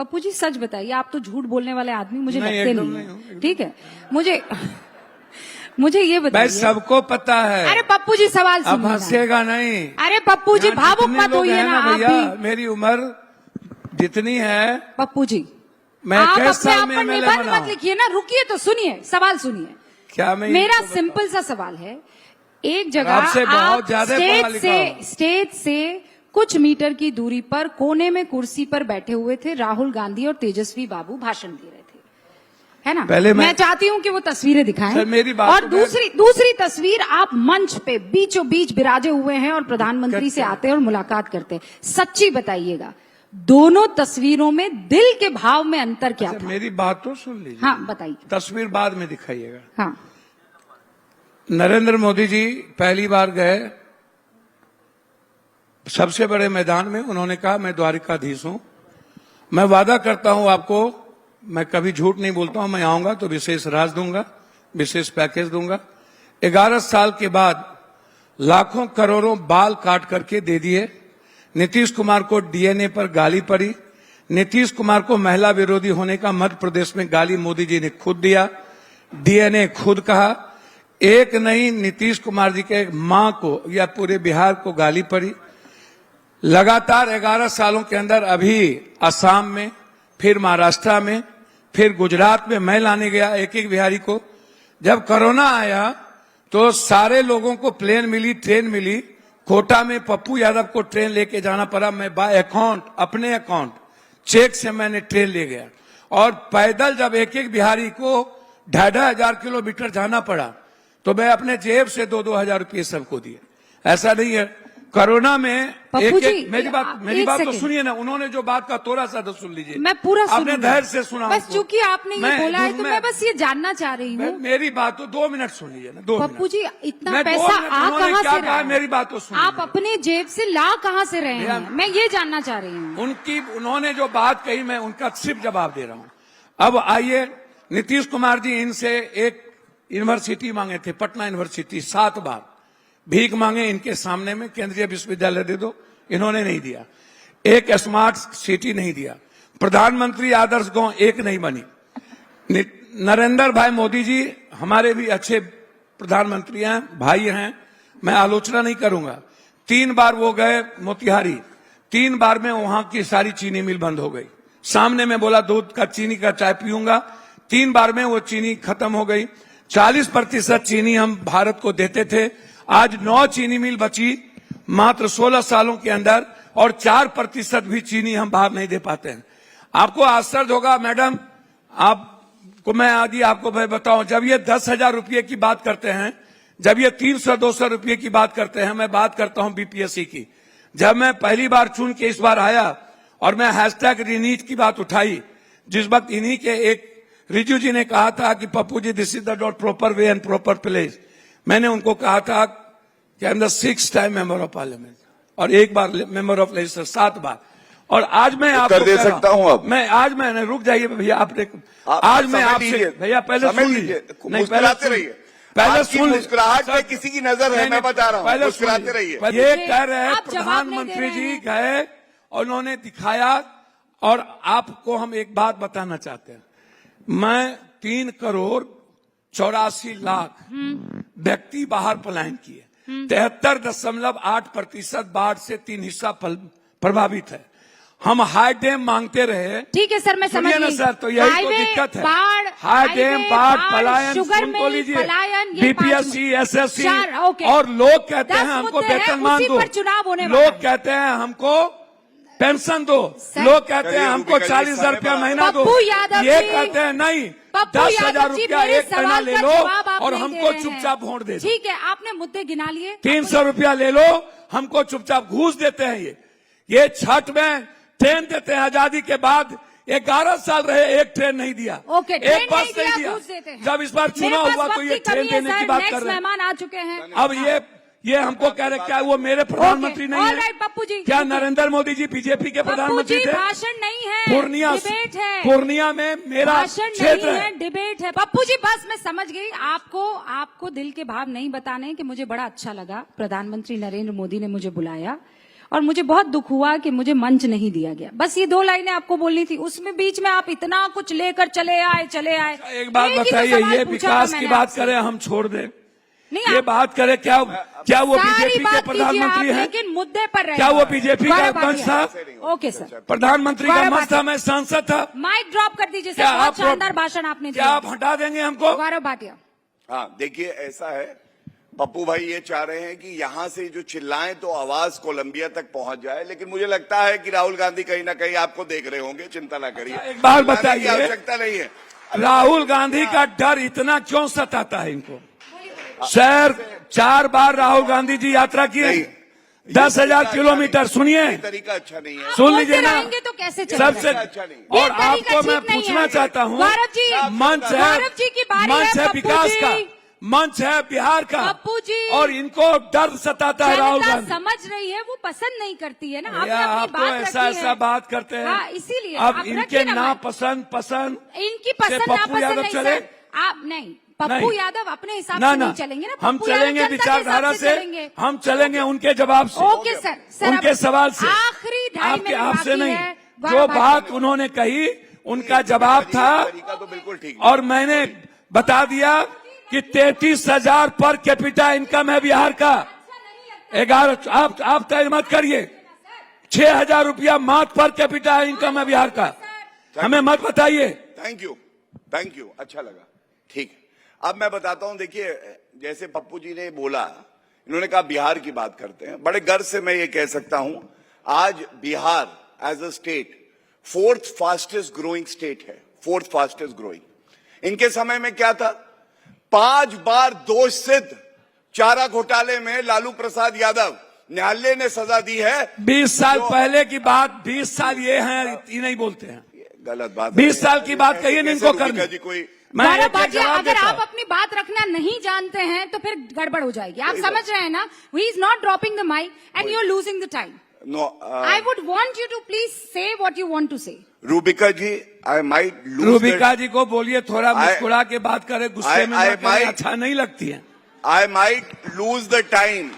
पप्पू जी सच बताइए, आप तो झूठ बोलने वाले आदमी मुझे लगते नहीं है, ठीक है? मुझे ये बताइए। भाई सबको पता है। अरे पप्पू जी सवाल अब सुनिए। हंसेगा नहीं। अरे पप्पू जी भावुक मत होइए ना आप भैया, भी। मेरी उम्र जितनी है। पप्पू जी मैं आप कैसे अपने साल आप में पर एमएलए निबंध बना? मत लिखिए ना, रुकिए तो सुनिए, सवाल सुनिए। क्या मैं मेरा सिंपल सा सवाल है, एक जगह आपसे बहुत ज्यादा पढ़ा लिखा हूं। स्टेज से कुछ मीटर की दूरी पर कोने में कुर्सी पर बैठे हुए थे राहुल गांधी और तेजस्वी बाबू भाषण दे रहे थे, है ना? पहले मैं चाहती हूं कि वो तस्वीरें दिखाएं। सर, मेरी बात और दूसरी तस्वीर, आप मंच पे बीचों बीच विराजे हुए हैं और प्रधानमंत्री से आते हैं और मुलाकात करते हैं। सच्ची बताइएगा, दोनों तस्वीरों में दिल के भाव में अंतर क्या था? मेरी बात तो सुन लीजिए। हाँ बताइए। तस्वीर बाद में दिखाइएगा। हाँ, नरेंद्र मोदी जी पहली बार गए सबसे बड़े मैदान में, उन्होंने कहा मैं द्वारिकाधीश हूं, मैं वादा करता हूं आपको, मैं कभी झूठ नहीं बोलता हूं, मैं आऊंगा तो विशेष राज दूंगा, विशेष पैकेज दूंगा। 11 साल के बाद लाखों करोड़ों बाल काट करके दे दिए। नीतीश कुमार को डीएनए पर गाली पड़ी, नीतीश कुमार को महिला विरोधी होने का मध्य प्रदेश में गाली मोदी जी ने खुद दिया, डीएनए खुद कहा। एक नहीं, नीतीश कुमार जी के मां को या पूरे बिहार को गाली पड़ी। लगातार 11 सालों के अंदर अभी असम में, फिर महाराष्ट्र में, फिर गुजरात में मैं लाने गया एक एक बिहारी को। जब कोरोना आया तो सारे लोगों को प्लेन मिली, ट्रेन मिली। कोटा में पप्पू यादव को ट्रेन लेके जाना पड़ा, मैं बाय अकाउंट, अपने अकाउंट चेक से मैंने ट्रेन ले गया। और पैदल जब एक एक बिहारी को 2,500 किलोमीटर जाना पड़ा तो मैं अपने जेब से 2-2 हजार रुपये सबको दिए। ऐसा नहीं है। कोरोना में मेरी बात तो सुनिए ना, उन्होंने जो बात का थोड़ा सा तो सुन लीजिए। मैं पूरा आपने धैर्य से सुना, बस चूंकि आपने ये बोला है तो मैं बस ये जानना चाह रही हूँ। मेरी बात तो 2 मिनट सुन लीजिए ना। 2 मिनट। पप्पू जी इतना पैसा आ कहाँ से रहा है? मेरी बात तो सुनिए। आप अपने जेब से ला कहाँ से रहे हैं? मैं ये जानना चाह रही हूँ। उन्होंने जो बात कही मैं उनका सिर्फ जवाब दे रहा हूँ। अब आइए, नीतीश कुमार जी इनसे एक यूनिवर्सिटी मांगे थे, पटना यूनिवर्सिटी, 7 बार भीख मांगे इनके सामने में, केंद्रीय विश्वविद्यालय दे दो, इन्होंने नहीं दिया। एक स्मार्ट सिटी नहीं दिया। प्रधानमंत्री आदर्श गांव एक नहीं बनी। नरेंद्र भाई मोदी जी हमारे भी अच्छे प्रधानमंत्री हैं, भाई हैं, मैं आलोचना नहीं करूंगा। 3 बार वो गए मोतिहारी, 3 बार में वहां की सारी चीनी मिल बंद हो गई। सामने में बोला दूध का चीनी का चाय पीऊंगा, 3 बार में वो चीनी खत्म हो गई। 40% चीनी हम भारत को देते थे, आज 9 चीनी मिल बची मात्र 16 सालों के अंदर, और 4% भी चीनी हम बाहर नहीं दे पाते हैं। आपको आश्चर्य होगा मैडम, आपको मैं आदि आपको मैं बताऊं, जब ये 10,000 रुपये की बात करते हैं, जब ये 300-200 रुपये की बात करते हैं, मैं बात करता हूं बीपीएससी की। जब मैं पहली बार चुन के इस बार आया और मैं हैशटैग रीनीट की बात उठाई, जिस वक्त इन्हीं के एक रिजू जी ने कहा था कि Pappu ji this is the not proper way and proper place, मैंने उनको कहा था कि I am the 6th time member of parliament और एक बार मेंबर ऑफ लेजिस्लेचर, 7 बार। और आज मैं आपको दे सकता हूं। अब मैं आज मैंने रुक जाइए भैया, आपने आज मैं आपसे भैया पहले सुन लीजिए, नहीं मुस्कुराते रहिए, पहले सुन, मुस्कुराहट पे किसी की नजर है, मैं बता रहा हूँ, मुस्कुराते रहिए। ये कह रहे हैं प्रधानमंत्री जी गए और उन्होंने दिखाया। और आपको हम एक बात बताना चाहते हैं, मैं 3 करोड़ 84 लाख व्यक्ति बाहर पलायन किए, 73.8% बाढ़ से 3 हिस्सा प्रभावित है। हम हाई डैम मांगते रहे। ठीक है सर, मैं समझ गई सर, तो यही तो दिक्कत है। हाई डैम, बाढ़, पलायन, सुन लीजिए, बीपीएससी, एसएससी, और लोग कहते हैं हमको वेतनमान दो, लोग कहते हैं हमको पेंशन दो, लोग कहते हैं हमको 40,000 रुपया महीना दो, ये कहते हैं नहीं 10,000 रुपया एक महीना ले लो और हमको चुपचाप वोट दे दो। ठीक है, आपने मुद्दे गिना लिए। 300 रुपया ले लो, हमको चुपचाप घूस देते हैं। ये छठ में ट्रेन देते हैं, आजादी के बाद 11 साल रहे, एक ट्रेन नहीं दिया, एक बस नहीं दिया। जब इस बार चुनाव हुआ तो ये ट्रेन देने की बात कर रहे हैं। मेहमान आ चुके हैं। अब ये हमको कह रहे क्या वो मेरे प्रधानमंत्री नहीं है? पप्पू जी, क्या नरेंद्र मोदी जी बीजेपी के प्रधानमंत्री थे? भाषण नहीं है, डिबेट है। पूर्णिया में मेरा क्षेत्र है, डिबेट है। पप्पू जी बस मैं समझ गई, आपको दिल के भाव नहीं बताने कि मुझे बड़ा अच्छा लगा प्रधानमंत्री नरेंद्र मोदी ने मुझे बुलाया और मुझे बहुत दुख हुआ कि मुझे मंच नहीं दिया गया। बस ये 2 लाइनें आपको बोलनी थी, उसमें बीच में आप इतना कुछ लेकर चले आए। एक बात बताइए, ये विकास की बात करें हम छोड़ दें, नहीं ये बात करें, क्या वो बीजेपी के प्रधानमंत्री हैं? लेकिन मुद्दे पर रहे। क्या वो बीजेपी का मंच था? ओके सर, प्रधानमंत्री का मंच था, मैं सांसद था। माइक ड्रॉप कर दीजिए सर, बहुत शानदार भाषण आपने दिया। क्या आप हटा देंगे हमको? गौरव भाटिया। हाँ, देखिए ऐसा है, पप्पू भाई ये चाह रहे हैं कि यहां से जो चिल्लाएं तो आवाज कोलंबिया तक पहुंच जाए, लेकिन मुझे लगता है कि राहुल गांधी कहीं ना कहीं आपको देख रहे होंगे, चिंता ना करिए। एक बात बताइए, आवश्यकता नहीं है। राहुल गांधी का डर इतना क्यों सताता है इनको? सर, 4 बार राहुल गांधी जी यात्रा किए, 10,000 किलोमीटर। सुनिए, तरीका अच्छा नहीं है, सुन लीजिए ना, तो कैसे चलेगा? सबसे अच्छा नहीं। और आपको मैं पूछना चाहता हूँ, गौरव जी, मंच है विकास का, मंच है बिहार का, पप्पू जी, और इनको डर सताता है राहुल गांधी। समझ रही है, वो पसंद नहीं करती है ना। आप तो ऐसा बात करते हैं, इसीलिए अब इनके ना पसंद इनकी पसंद नापसंद नहीं चले। सर, आप नहीं, पप्पू यादव अपने हिसाब से नहीं चलेंगे ना, हम चलेंगे विचारधारा से, हम चलेंगे उनके जवाब से। ओके सर, उनके सवाल से, आखिरी 2.5 मिनट आपसे नहीं। है। जो बात उन्होंने कही उनका जवाब था, तरीका तो बिल्कुल ठीक। और मैंने बता दिया कि 33,000 पर कैपिटा इनकम है बिहार का। 11 आप तय मत करिए, 6,000 रुपया मात्र पर कैपिटा इनकम है बिहार का, हमें मत बताइए। थैंक यू, अच्छा लगा, ठीक है। अब मैं बताता हूं, देखिए जैसे पप्पू जी ने बोला, इन्होंने कहा बिहार की बात करते हैं, बड़े गर्व से मैं ये कह सकता हूं, आज Bihar as a state 4th fastest growing state है, 4th फास्टेस्ट ग्रोइंग। इनके समय में क्या था, 5 बार दोष सिद्ध चारा घोटाले में लालू प्रसाद यादव, न्यायालय ने सजा दी है। 20 साल पहले की बात, 20 साल ये हैं, ये नहीं बोलते हैं, गलत बात। 20 साल की बात कहिए नहीं इनको करना जी कोई। गौरव भाटिया, अगर आप अपनी बात रखना नहीं जानते हैं तो फिर गड़बड़ हो जाएगी। आप समझ रहे हैं ना, he is not dropping the mic and you are losing the time. No, I would want you to please say what you want to say. Rubika ji, I might lose. Rubika ji को बोलिए थोड़ा मुस्कुरा के बात करे, गुस्से में मत करे, अच्छा नहीं लगती है। I might lose the time,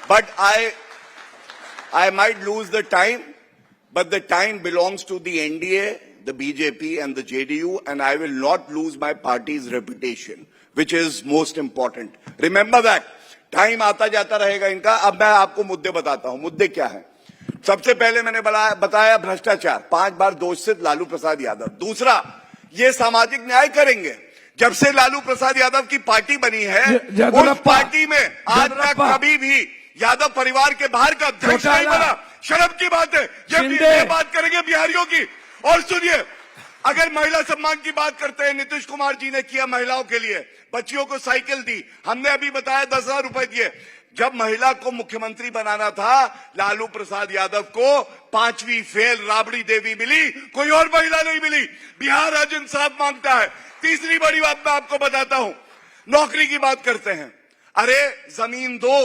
but I might lose the time, but the time belongs to the NDA, the BJP and the JDU, and I will not lose my party's reputation, which is most important. Remember that. Time आता जाता रहेगा इनका। अब मैं आपको मुद्दे बताता हूं, मुद्दे क्या है। सबसे पहले मैंने बताया भ्रष्टाचार, 5 बार दोष सिद्ध लालू प्रसाद यादव। दूसरा, ये सामाजिक न्याय करेंगे। जब से लालू प्रसाद यादव की पार्टी बनी है, उस पार्टी में आज तक कभी भी यादव परिवार के बाहर का अध्यक्ष नहीं बना। शर्म की बात है। ये बात करेंगे बिहारियों की। और सुनिए, अगर महिला सम्मान की बात करते हैं, नीतीश कुमार जी ने किया महिलाओं के लिए, बच्चियों को साइकिल दी, हमने अभी बताया 10,000 रुपए दिए। जब महिला को मुख्यमंत्री बनाना था, लालू प्रसाद यादव को 5वीं फेल राबड़ी देवी मिली, कोई और महिला नहीं मिली। बिहार आज इंसाफ मांगता है। तीसरी बड़ी बात मैं आपको बताता हूं, नौकरी की बात करते हैं। अरे जमीन दो,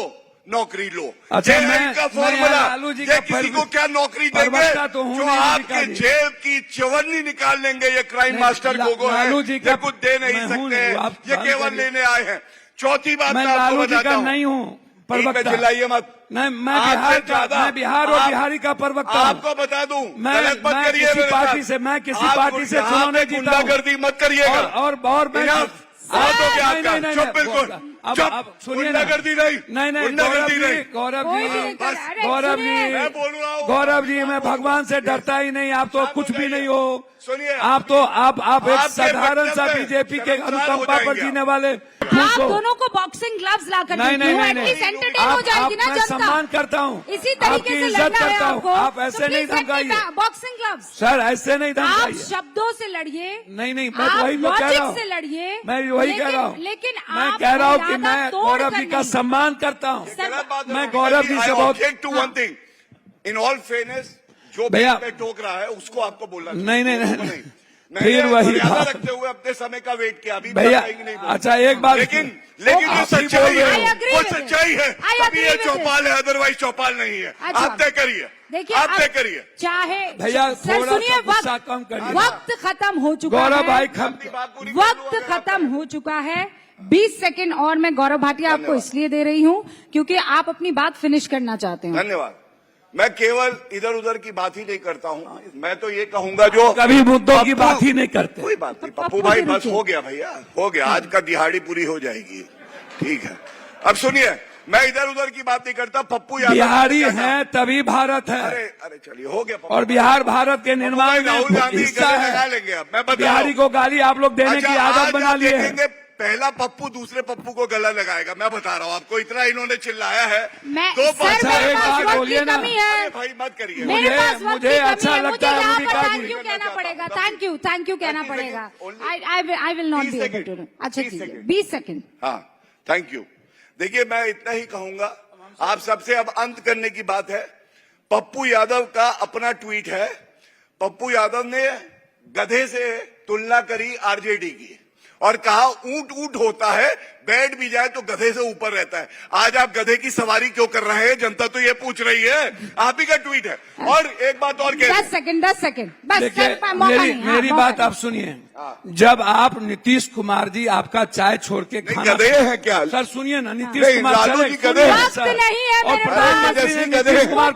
नौकरी लो। अच्छा, इनका फॉर्मूला, ये किसी को क्या नौकरी देंगे जो आपके जेब की चवन्नी निकाल लेंगे। ये क्राइम मास्टर गोगो है, ये कुछ दे नहीं सकते, ये केवल लेने आए हैं। चौथी बात मैं आपको बताता हूं, नहीं हूँ चिल्लाइए मत। नहीं, मैं बिहार और बिहारी का प्रवक्ता हूं। आपको बता दूं, मैं किसी पार्टी से चुनाव जीता, गुंडागर्दी मत करिएगा। और चुप, बिल्कुल अब सुनिए, गुंडागर्दी नहीं। गौरव जी, मैं भगवान से डरता ही नहीं। आप तो कुछ भी नहीं हो। सुनिए, आप एक साधारण सा बीजेपी के अनुकंपा पर जीने वाले। आप दोनों को बॉक्सिंग ग्लव्स लाकर एंटरटेन हो जाएगी ना जनता। सम्मान करता हूँ, इसी तरीके से इज्जत करता हूँ। आप तो ऐसे नहीं धमकाइए। बॉक्सिंग ग्लव्स सर, ऐसे नहीं धमकाइए। आप शब्दों से लड़िए। नहीं, मैं वही तो कह रहा हूँ। से लड़िए, मैं वही कह रहा हूँ। लेकिन मैं कह रहा हूँ कि मैं गौरव जी का सम्मान करता हूँ। मैं गौरव जी से बहुत इन ऑल फेयरनेस, जो भैया टोक रहा है उसको आपको बोलना नहीं। फिर वही रखते हुए अपने समय का वेट किया। अभी भैया, अच्छा एक बात, लेकिन जो सच्चाई है वो सच्चाई है। अभी ये चौपाल है, अदरवाइज चौपाल नहीं है। आप तय करिए, आप तय करिए। चाहे भैया सुनिए, गुस्सा कम करिए। वक्त खत्म हो चुका है। गौरव भाई, वक्त खत्म हो चुका है। 20 सेकंड और मैं गौरव भाटिया आपको इसलिए दे रही हूँ क्योंकि आप अपनी बात फिनिश करना चाहते हैं। धन्यवाद। मैं केवल इधर उधर की बात ही नहीं करता हूं, मैं तो ये कहूंगा जो कभी मुद्दों की पप्पू- बात ही नहीं करते। कोई बात नहीं तो पप्पू पप्पू भाई, जी बस रुकिए। हो गया भैया, हो गया, आज का दिहाड़ी पूरी हो जाएगी। ठीक है, अब सुनिए, मैं इधर उधर की बात नहीं करता। पप्पू यादव बिहारी क्या कहा? हैं तभी भारत है, अरे अरे चलिए, हो गया पप्पू और बिहार भारत के निर्माण में राहुल गांधी हिस्सा गले लगा है। लेंगे। अब मैं बता रहा बिहारी हूं। को गाली आप लोग देने की अच्छा, आदत आज बना आप लिए हैं। देखेंगे पहला पप्पू दूसरे पप्पू को गला लगाएगा। मैं बता रहा हूं आपको, इतना इन्होंने चिल्लाया है। मैं दो सर बार- मेरे एक पास बात वक्त बोलिए की ना। कमी है। अरे भाई मत करिए। मेरे मुझे- पास वक्त मुझे की कमी अच्छा है। लगता है मुझे यहाँ मोनिका पर जी। थैंक यू कहना पड़ेगा। थैंक यू कहना 30 पड़ेगा। seconds only। I will not 30 be able seconds। To. अच्छा 30 ठीक है, seconds। 20 सेकंड। हाँ, थैंक यू। देखिए, मैं इतना ही कहूंगा, आप सबसे अब अंत करने की बात है। पप्पू यादव का अपना ट्वीट है। पप्पू यादव ने गधे से तुलना करी आरजेडी की और कहा ऊंट ऊंट होता है, बैठ भी जाए तो गधे से ऊपर रहता है। आज आप गधे की सवारी क्यों कर रहे हैं, जनता तो ये पूछ रही है। आप ही का ट्वीट है। और एक बात और कह 10 सेकंड बस देखिए, सर, मौका नहीं। हाँ, मेरी मौका बात नहीं। आप सुनिए। जब आप नीतीश कुमार जी आपका चाय छोड़ के नहीं, खाना गधे हैं क्या? सर सुनिए ना, नीतीश नहीं, कुमार लालू चले- जी गधे हैं। वक्त नहीं है और मेरे प्रधानमंत्री पास। ने जैसी गधे नीतीश हैं। कुमार